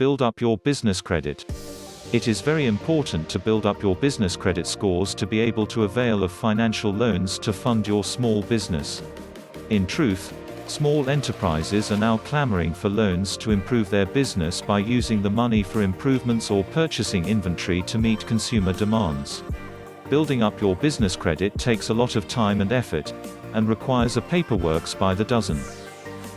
Build up your business credit. It is very important to build up your business credit scores to be able to avail of financial loans to fund your small business. In truth, small enterprises are now clamoring for loans to improve their business by using the money for improvements or purchasing inventory to meet consumer demands. Building up your business credit takes a lot of time and effort, and requires a paperwork by the dozen.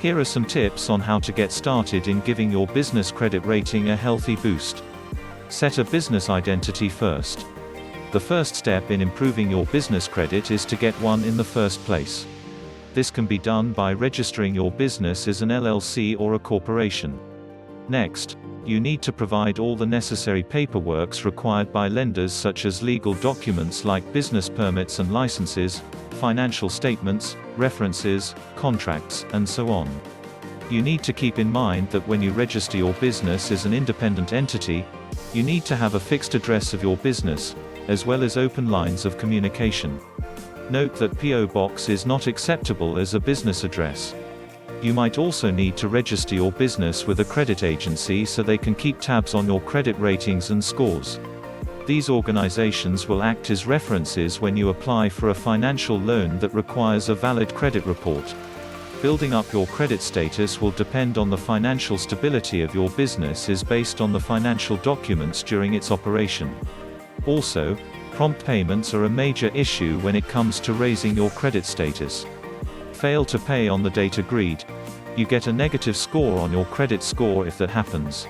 Here are some tips on how to get started in giving your business credit rating a healthy boost. Set a business identity first. The first step in improving your business credit is to get one in the first place. This can be done by registering your business as an LLC or a corporation. Next, you need to provide all the necessary paperwork required by lenders, such as legal documents like business permits and licenses, financial statements, references, contracts, and so on. You need to keep in mind that when you register your business as an independent entity, you need to have a fixed address of your business, as well as open lines of communication. Note that P.O. Box is not acceptable as a business address. You might also need to register your business with a credit agency so they can keep tabs on your credit ratings and scores. These organizations will act as references when you apply for a financial loan that requires a valid credit report. Building up your credit status will depend on the financial stability of your business is based on the financial documents during its operation. Also, prompt payments are a major issue when it comes to raising your credit status. Fail to pay on the date agreed, you get a negative score on your credit score if that happens.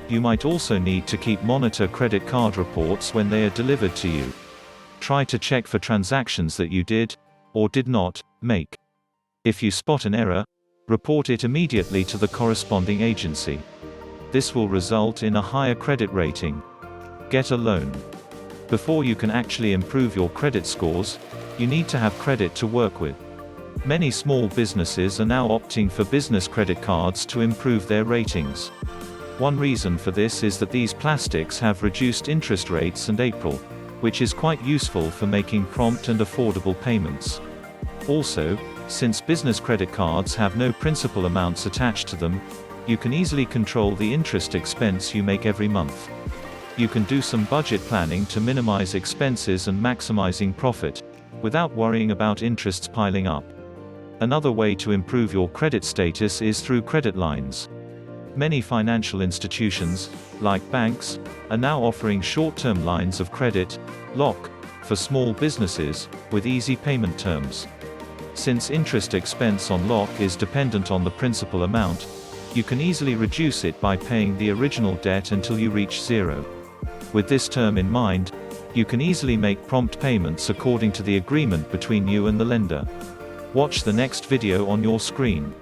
You might also need to monitor credit card reports when they are delivered to you. Try to check for transactions that you did, or did not, make. If you spot an error, report it immediately to the corresponding agency. This will result in a higher credit rating. Get a loan. Before you can actually improve your credit scores, you need to have credit to work with. Many small businesses are now opting for business credit cards to improve their ratings. One reason for this is that these plastics have reduced interest rates in April, which is quite useful for making prompt and affordable payments. Also, since business credit cards have no principal amounts attached to them, you can easily control the interest expense you make every month. You can do some budget planning to minimize expenses and maximizing profit, without worrying about interests piling up. Another way to improve your credit status is through credit lines. Many financial institutions, like banks, are now offering short-term lines of credit, LOC, for small businesses, with easy payment terms. Since interest expense on LOC is dependent on the principal amount, you can easily reduce it by paying the original debt until you reach zero. With this term in mind, you can easily make prompt payments according to the agreement between you and the lender. Watch the next video on your screen.